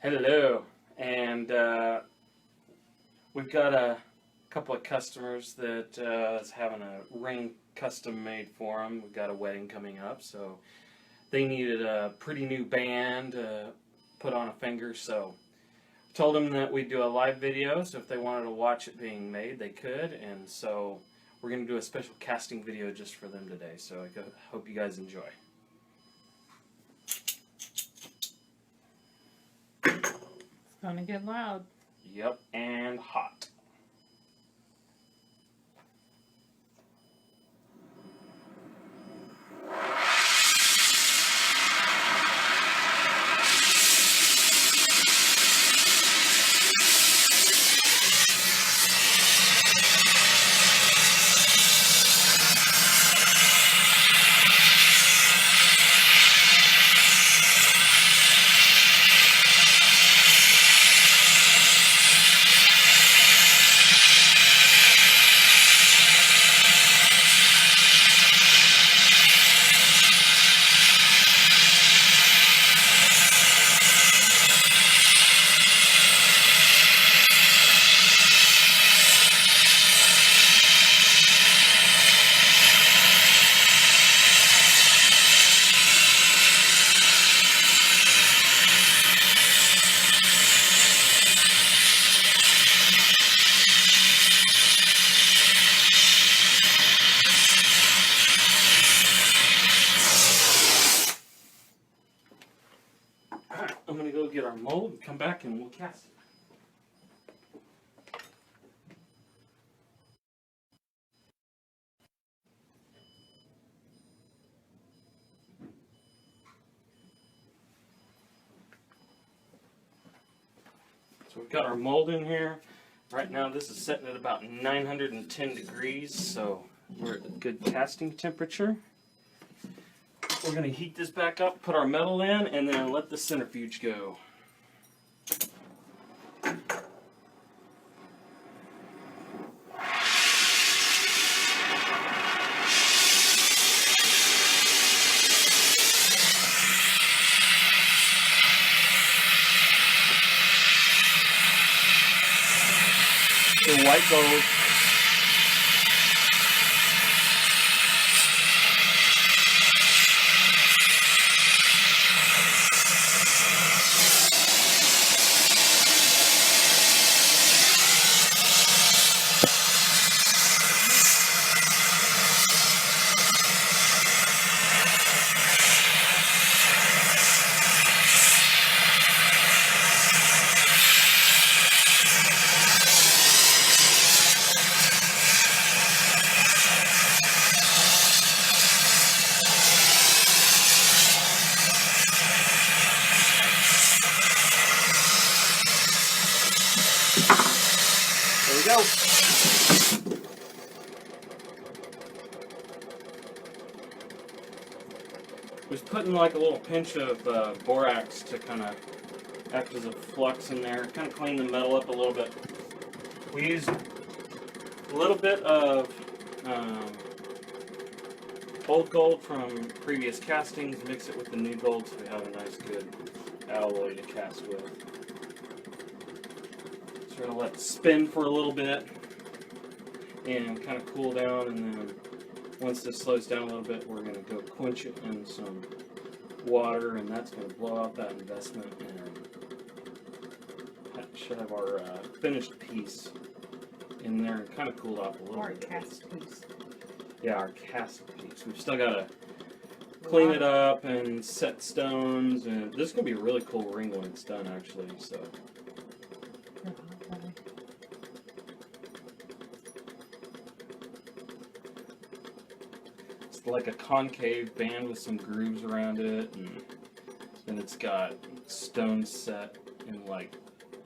Hello, and we've got a couple of customers that is having a ring custom made for them. We've got a wedding coming up, so they needed a pretty new band to put on a finger, so told them that we'd do a live video, so if they wanted to watch it being made, they could, and so we're going to do a special casting video just for them today, so I hope you guys enjoy. Gonna get loud. Yep, and hot. I'm going to go get our mold and come back and we'll cast it. So we've got our mold in here. Right now this is setting at about 910 degrees, so we're at a good casting temperature. We're going to heat this back up, put our metal in, and then let the centrifuge go. The white gold. There we go. Was putting like a little pinch of borax to kind of act as a flux in there, kind of clean the metal up a little bit. We used a little bit of old gold from previous castings, mix it with the new gold so we have a nice good alloy to cast with. So we're going to let it spin for a little bit and kind of cool down, and then once this slows down a little bit, we're going to go quench it in some water, and that's going to blow out that investment, and that should have our finished piece in there and kind of cooled off a little bit. Our cast piece. Yeah, our cast piece. We've still got to clean it up and set stones, and this is going to be a really cool ring when it's done, actually. So. It's like a concave band with some grooves around it, and then it's got stones set in like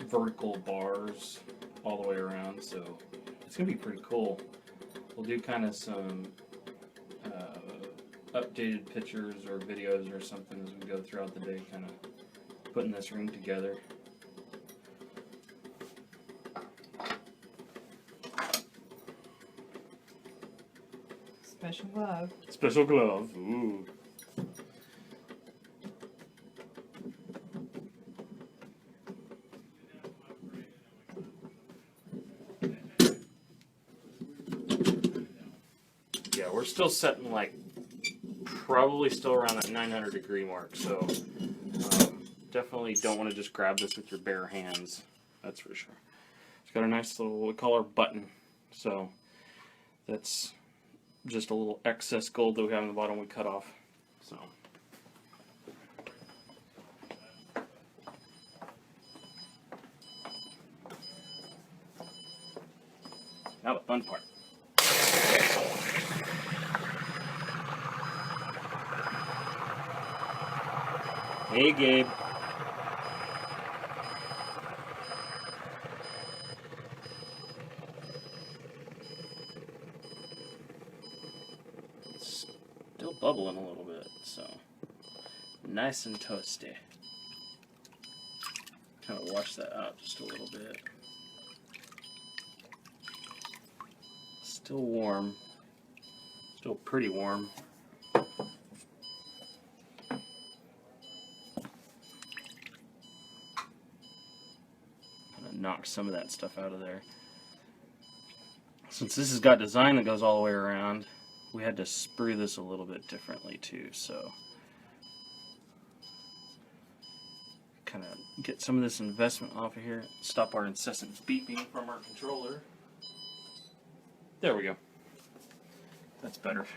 vertical bars all the way around, so it's going to be pretty cool. We'll do kind of some updated pictures or videos or something as we go throughout the day, kind of putting this ring together. Special glove. Special glove. Ooh. we're still setting like probably still around that 900 degree mark, so definitely don't want to just grab this with your bare hands, that's for sure. It's got a nice little, we call our button, so that's just a little excess gold that we have on the bottom we cut off. So now the fun part. Hey, Gabe. It's still bubbling a little bit, so nice and toasty. Kind of wash that out just a little bit. Still warm. Still pretty warm. Knock some of that stuff out of there. Since this has got design that goes all the way around, we had to sprue this a little bit differently too, so kind of get some of this investment off of here, stop our incessant beeping from our controller. There we go. That's better.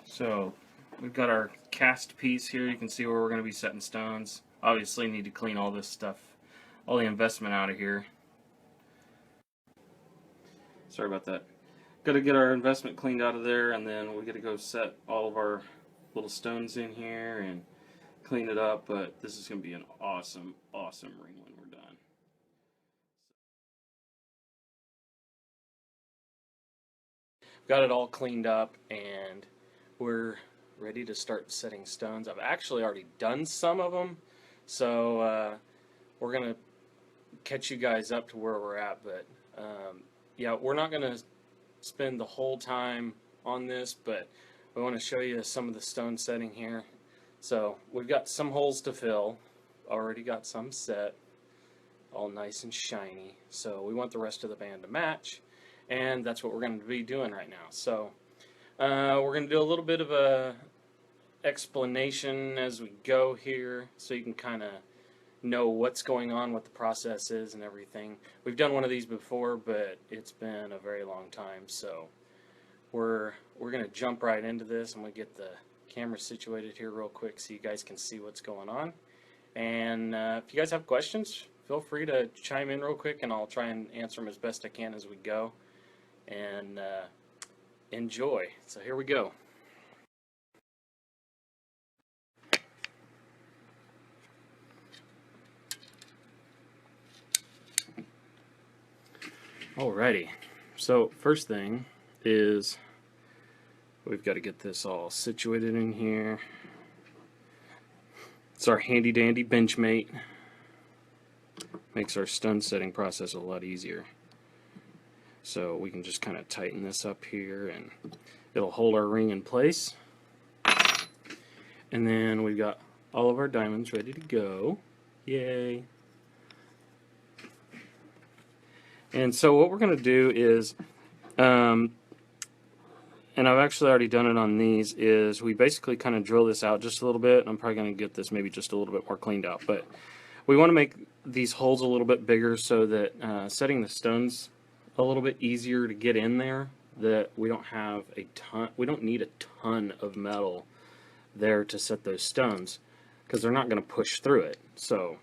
So we've got our cast piece here. You can see where we're going to be setting stones. Obviously need to clean all this stuff, all the investment out of here. Sorry about that. Got to get our investment cleaned out of there, and then we got to go set all of our little stones in here and clean it up. But this is going to be an awesome, awesome ring when we're done. Got it all cleaned up, and we're ready to start setting stones. I've actually already done some of them, so we're gonna catch you guys up to where we're at, but yeah, we're not gonna spend the whole time on this, but we want to show you some of the stone setting here. So we've got some holes to fill, already got some set, all nice and shiny, so we want the rest of the band to match, and that's what we're going to be doing right now. So we're going to do a little bit of a explanation as we go here, so you can kind of know what's going on, what the process is and everything. We've done one of these before, but it's been a very long time, so we're going to jump right into this. I'm going to get the camera situated here real quick so you guys can see what's going on. And if you guys have questions, feel free to chime in real quick, and I'll try and answer them as best I can as we go. And enjoy. So here we go. Alrighty. So first thing is we've got to get this all situated in here. It's our handy dandy Benchmate. Makes our stone setting process a lot easier. So we can just kind of tighten this up here and it'll hold our ring in place. And then we've got all of our diamonds ready to go. Yay! And so what we're going to do is, and I've actually already done it on these, is we basically kind of drill this out just a little bit. I'm probably going to get this maybe just a little bit more cleaned out, but we want to make these holes a little bit bigger so that setting the stones a little bit easier to get in there, that we don't have a ton, we don't need a ton of metal there to set those stones because they're not going to push through it. So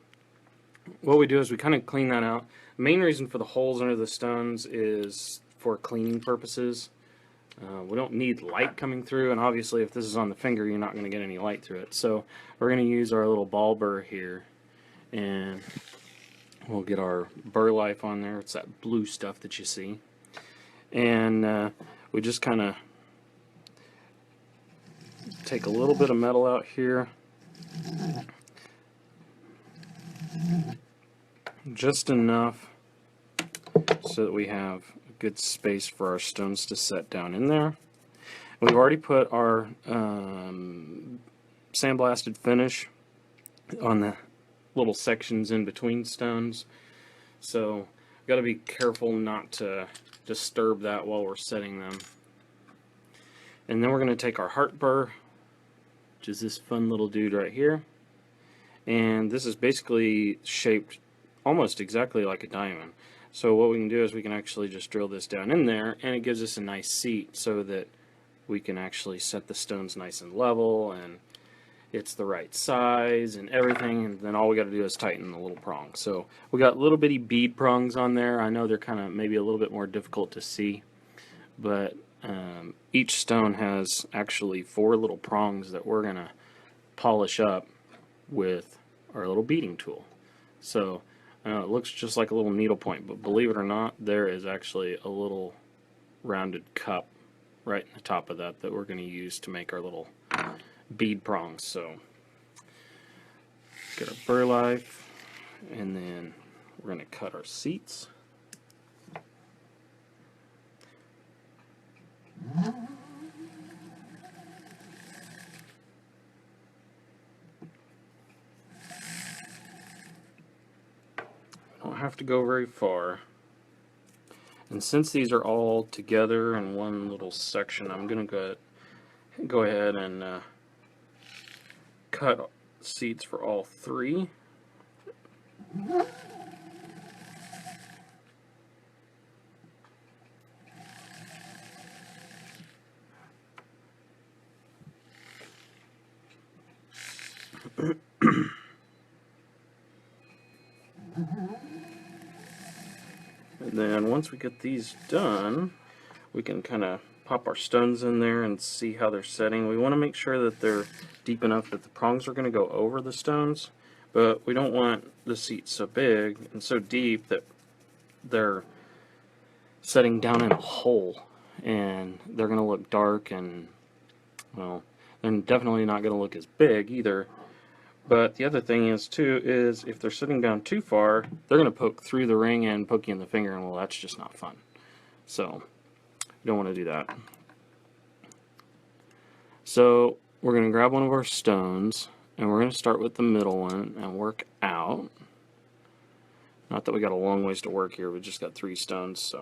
what we do is we kind of clean that out. The main reason for the holes under the stones is for cleaning purposes. We don't need light coming through, and obviously if this is on the finger you're not going to get any light through it. So we're going to use our little ball burr here, and we'll get our burr life on there. It's that blue stuff that you see. And we just kind of take a little bit of metal out here. Just enough so that we have a good space for our stones to set down in there. We've already put our sandblasted finish on the little sections in between stones. So got to be careful not to disturb that while we're setting them. And then we're going to take our heart burr, which is this fun little dude right here. And this is basically shaped almost exactly like a diamond. So what we can do is we can actually just drill this down in there, and it gives us a nice seat so that we can actually set the stones nice and level, and it's the right size and everything, and then all we got to do is tighten the little prongs. So we got little bitty bead prongs on there. I know they're kind of maybe a little bit more difficult to see, but each stone has actually 4 little prongs that we're going to polish up with our little beading tool. So it looks just like a little needle point, but believe it or not, there is actually a little rounded cup right in the top of that we're going to use to make our little bead prongs. So get our burr knife, and then we're going to cut our seats. Don't have to go very far. And since these are all together in one little section, I'm going to go ahead and cut seats for all 3. And then once we get these done, we can kind of pop our stones in there and see how they're setting. We want to make sure that they're deep enough that the prongs are going to go over the stones, but we don't want the seats so big and so deep that they're setting down in a hole and they're going to look dark, and well, they're definitely not going to look as big either. But the other thing is too, is if they're sitting down too far, they're going to poke through the ring and poke you in the finger, and well, that's just not fun. So you don't want to do that. So we're going to grab one of our stones, and we're going to start with the middle one and work out. Not that we got a long ways to work here, we just got 3 stones, so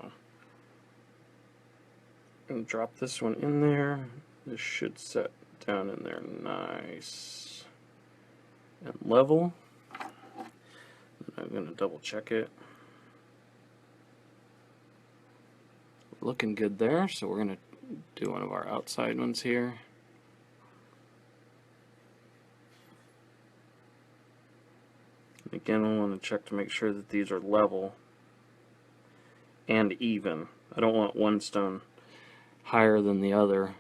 I'm going to drop this one in there. This should set down in there nice and level. I'm going to double check it. Looking good there, so we're going to do one of our outside ones here. Again, I want to check to make sure that these are level and even. I don't want one stone higher than the other,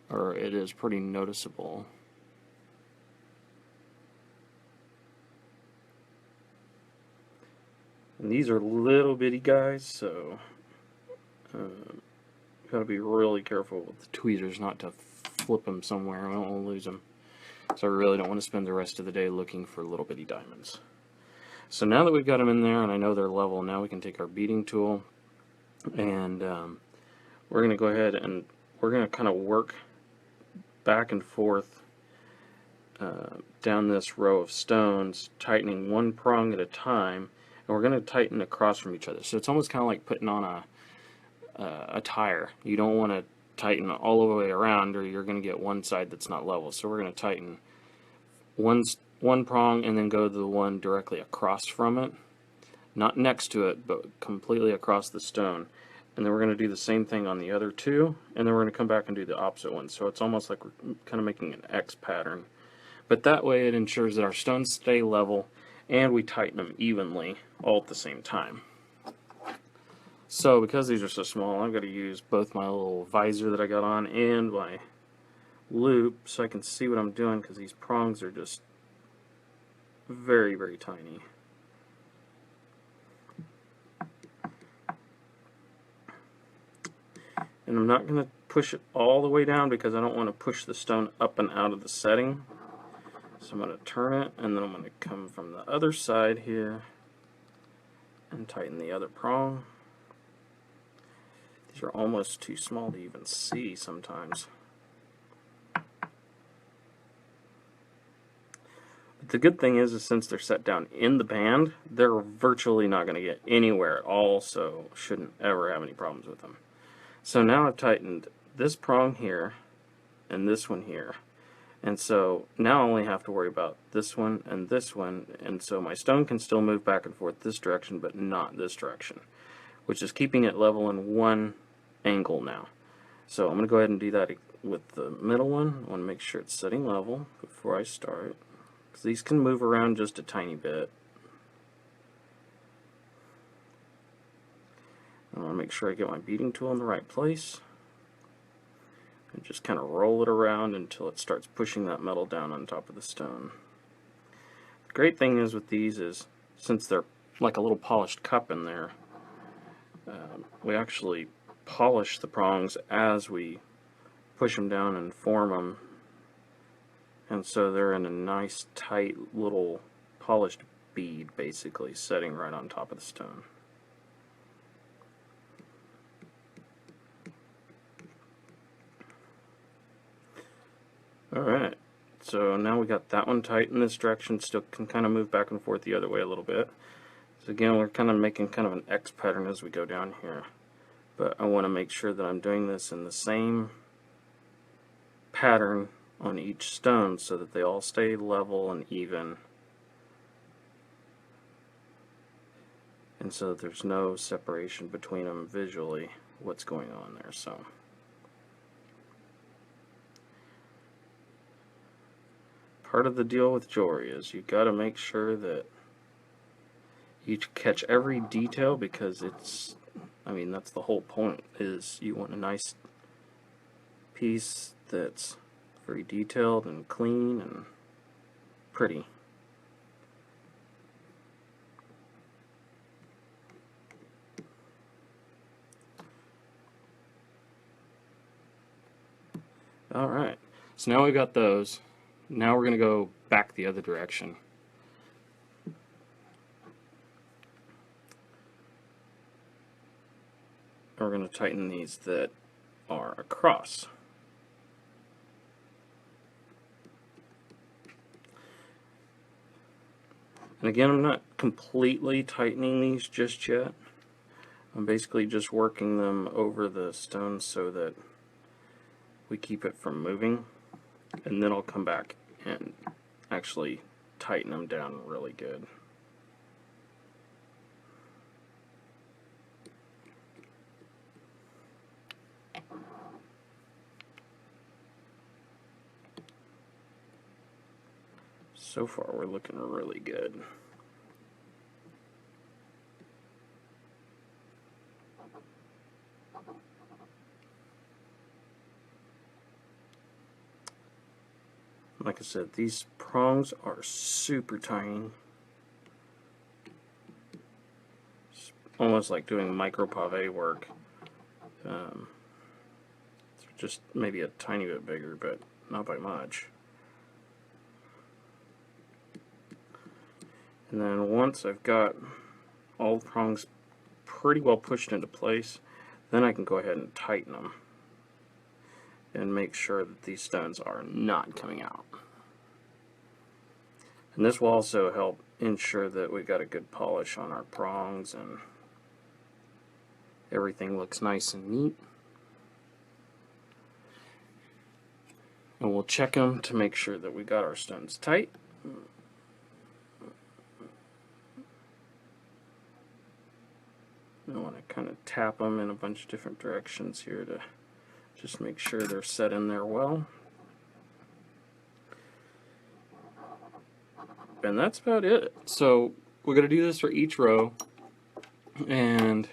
or it is pretty noticeable. And these are little bitty guys, so gotta be really careful with the tweezers not to flip them somewhere. I don't want to lose them. So I really don't want to spend the rest of the day looking for little bitty diamonds. So now that we've got them in there and I know they're level, now we can take our beading tool and we're going to go ahead and we're going to kind of work back and forth down this row of stones, tightening one prong at a time, and we're going to tighten across from each other. So it's almost kind of like putting on a tire. You don't want to tighten all the way around, or you're going to get one side that's not level. So we're going to tighten one prong and then go to the one directly across from it, not next to it, but completely across the stone. And then we're going to do the same thing on the other 2, and then we're going to come back and do the opposite one. So it's almost like we're kind of making an X pattern. But that way it ensures that our stones stay level and we tighten them evenly all at the same time. So because these are so small, I've got to use both my little visor that I got on and my loop so I can see what I'm doing, because these prongs are just very, very tiny. And I'm not going to push it all the way down because I don't want to push the stone up and out of the setting. So I'm going to turn it, and then I'm going to come from the other side here and tighten the other prong. These are almost too small to even see sometimes. The good thing is since they're set down in the band, they're virtually not going to get anywhere at all, so shouldn't ever have any problems with them. So now I've tightened this prong here and this one here. And so now I only have to worry about this one, and so my stone can still move back and forth this direction, but not this direction, which is keeping it level in one angle now. So I'm going to go ahead and do that with the middle one. I want to make sure it's setting level before I start, because these can move around just a tiny bit. I want to make sure I get my beating tool in the right place. And just kind of roll it around until it starts pushing that metal down on top of the stone. The great thing is with these is, since they're like a little polished cup in there, we actually polish the prongs as we push them down and form them. And so they're in a nice tight little polished bead, basically, setting right on top of the stone. Alright, so now we got that one tight in this direction, still can kind of move back and forth the other way a little bit. So again, we're kind of making kind of an X pattern as we go down here. But I want to make sure that I'm doing this in the same pattern on each stone so that they all stay level and even. And so that there's no separation between them visually, what's going on there. So part of the deal with jewelry is you got to make sure that you catch every detail, because it's, I mean, that's the whole point, is you want a nice piece that's very detailed and clean and pretty. Alright, so now we've got those. Now we're going to go back the other direction. And we're going to tighten these that are across. And again, I'm not completely tightening these just yet. I'm basically just working them over the stones so that we keep it from moving. And then I'll come back and actually tighten them down really good. So far we're looking really good. Like I said, these prongs are super tiny. It's almost like doing micro pave work. Just maybe a tiny bit bigger, but not by much. And then once I've got all the prongs pretty well pushed into place, then I can go ahead and tighten them and make sure that these stones are not coming out. And this will also help ensure that we got a good polish on our prongs and everything looks nice and neat. And we'll check them to make sure that we got our stones tight. I want to kind of tap them in a bunch of different directions here to just make sure they're set in there well. And that's about it. So we're going to do this for each row. And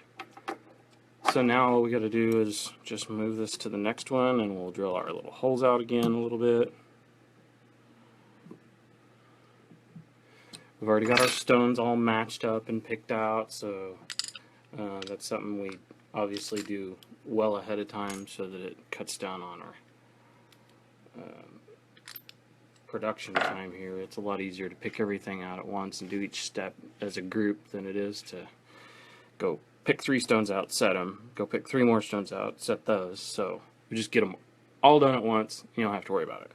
so now all we got to do is just move this to the next one, and we'll drill our little holes out again a little bit. We've already got our stones all matched up and picked out, so that's something we obviously do well ahead of time so that it cuts down on our production time here. It's a lot easier to pick everything out at once and do each step as a group than it is to go pick 3 stones out, set them, go pick 3 more stones out, set those. So we just get them all done at once. You don't have to worry about it.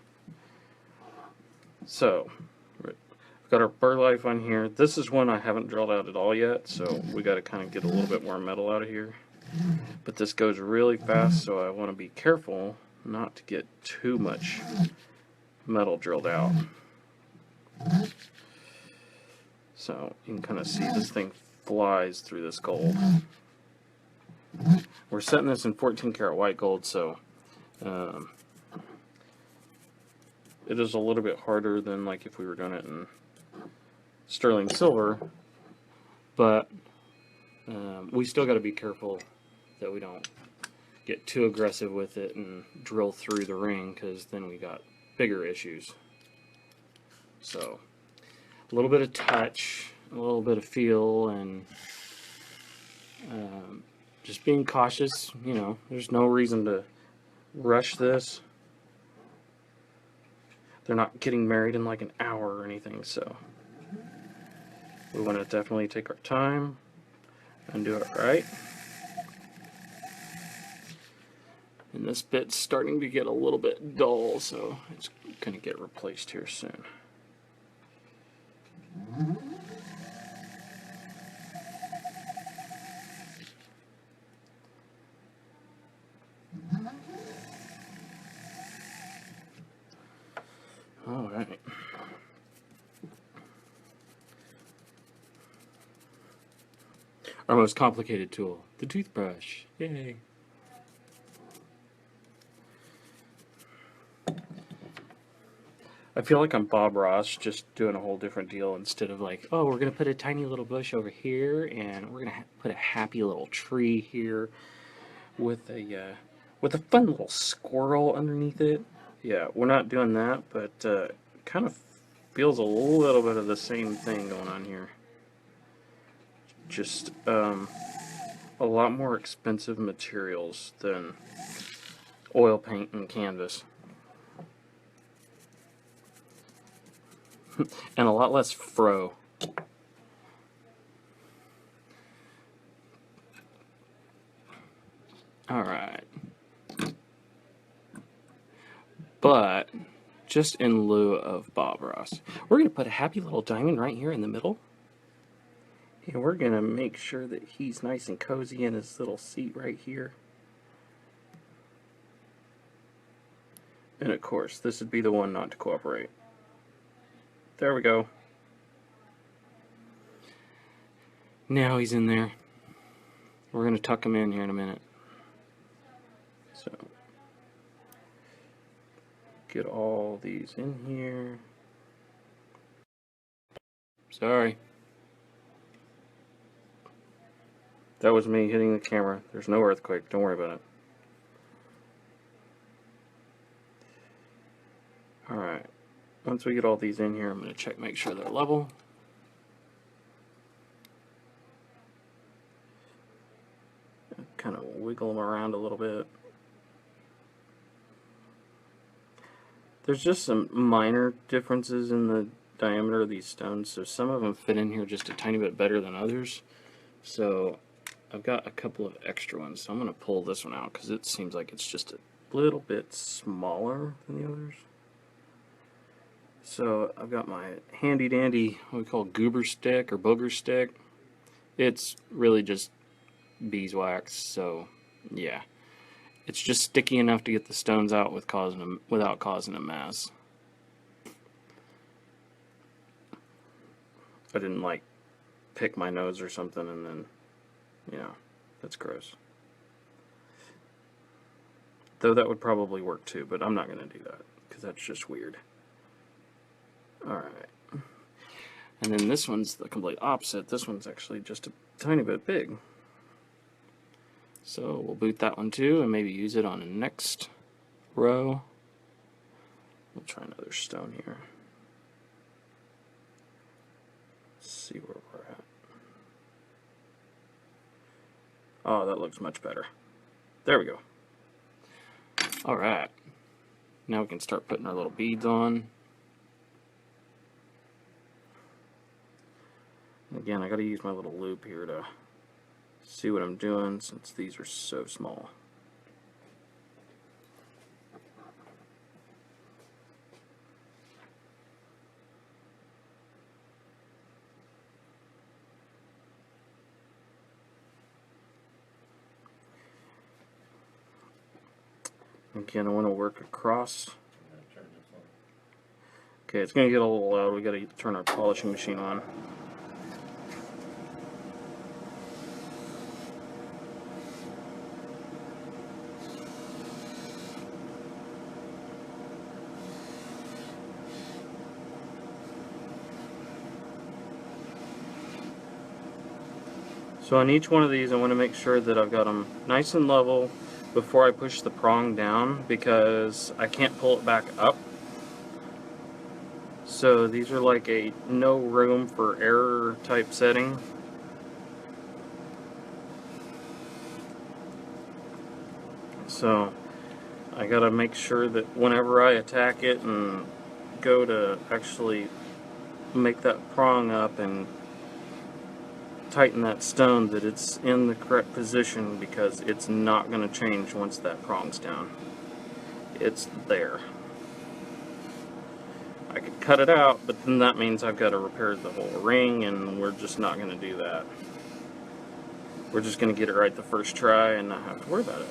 So got our burr life on here. This is one I haven't drilled out at all yet, so we got to kind of get a little bit more metal out of here. But this goes really fast, so I want to be careful not to get too much metal drilled out. So you can kind of see this thing flies through this gold. We're setting this in 14 karat white gold, so it is a little bit harder than like if we were doing it in sterling silver, but we still got to be careful that we don't get too aggressive with it and drill through the ring, because then we got bigger issues. So a little bit of touch, a little bit of feel, and just being cautious. You know, there's no reason to rush this. They're not getting married in like an hour or anything, so we want to definitely take our time and do it right. And this bit's starting to get a little bit dull, so it's going to get replaced here soon. All right. Our most complicated tool, the toothbrush. Yay. I feel like I'm Bob Ross, just doing a whole different deal instead of like, oh, we're going to put a tiny little bush over here, and we're going to put a happy little tree here with a fun little squirrel underneath it. Yeah, we're not doing that, but kind of feels a little bit of the same thing going on here. Just a lot more expensive materials than oil paint and canvas. And a lot less fro. Alright. But, just in lieu of Bob Ross, we're going to put a happy little diamond right here in the middle. And we're going to make sure that he's nice and cozy in his little seat right here. And of course, this would be the one not to cooperate. There we go. Now he's in there. We're going to tuck him in here in a minute. So, get all these in here. Sorry. That was me hitting the camera. There's no earthquake. Don't worry about it. Alright. Once we get all these in here, I'm going to check, make sure they're level. Kind of wiggle them around a little bit. There's just some minor differences in the diameter of these stones, so some of them fit in here just a tiny bit better than others. So I've got a couple of extra ones, so I'm going to pull this one out because it seems like it's just a little bit smaller than the others. So I've got my handy dandy, what we call goober stick or booger stick. It's really just beeswax, so yeah. It's just sticky enough to get the stones out without causing a mess. I didn't like pick my nose or something and then, you know, that's gross. Though that would probably work too, but I'm not going to do that because that's just weird. Alright. And then this one's the complete opposite. This one's actually just a tiny bit big. So we'll boot that one too and maybe use it on the next row. We'll try another stone here. Let's see where we're at. Oh, that looks much better. There we go. Alright. Now we can start putting our little beads on. Again, I gotta use my little loop here to see what I'm doing since these are so small. Again, I want to work across. Okay, it's going to get a little loud. We got to turn our polishing machine on. So on each one of these, I want to make sure that I've got them nice and level before I push the prong down, because I can't pull it back up. So these are like a no room for error type setting. So I gotta make sure that whenever I attack it and go to actually make that prong up and tighten that stone, that it's in the correct position, because it's not going to change once that prong's down. It's there. I could cut it out, but then that means I've got to repair the whole ring, and we're just not going to do that. We're just going to get it right the first try and not have to worry about it.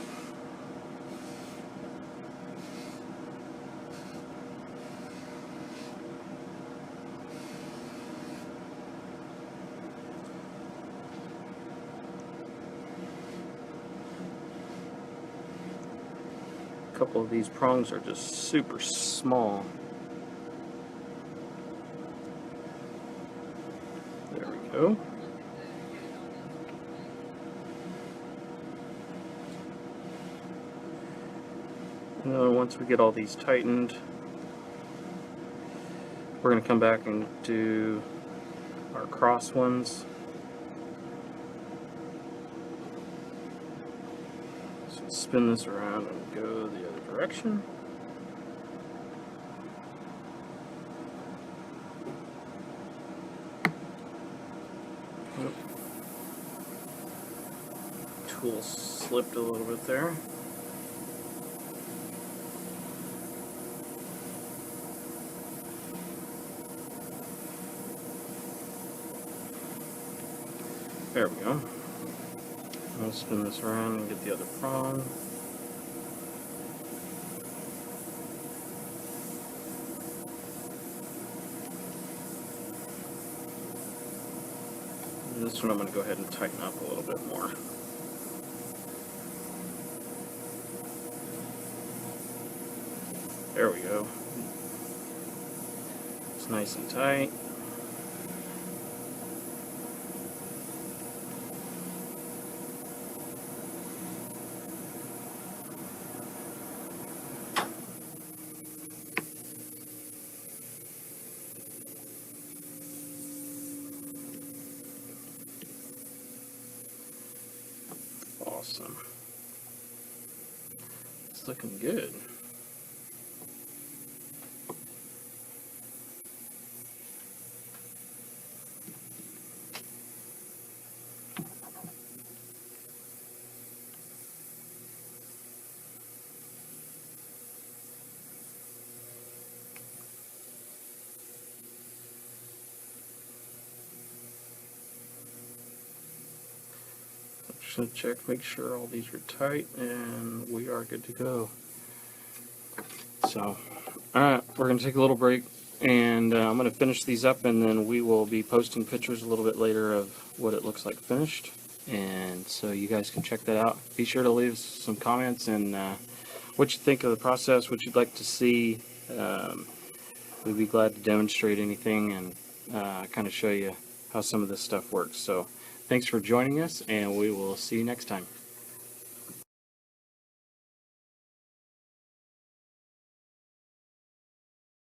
A couple of these prongs are just super small. There we go. And then once we get all these tightened, we're going to come back and do our cross ones. So spin this around and go the other direction. Tool slipped a little bit there. There we go. I'll spin this around and get the other prong. And this one I'm going to go ahead and tighten up a little bit more. There we go. It's nice and tight. Awesome. It's looking good. Just check, make sure all these are tight, and we are good to go. So, alright, we're going to take a little break, and I'm going to finish these up, and then we will be posting pictures a little bit later of what it looks like finished. And so you guys can check that out. Be sure to leave some comments and what you think of the process, what you'd like to see. We'd be glad to demonstrate anything and kind of show you how some of this stuff works. So thanks for joining us, and we will see you next time.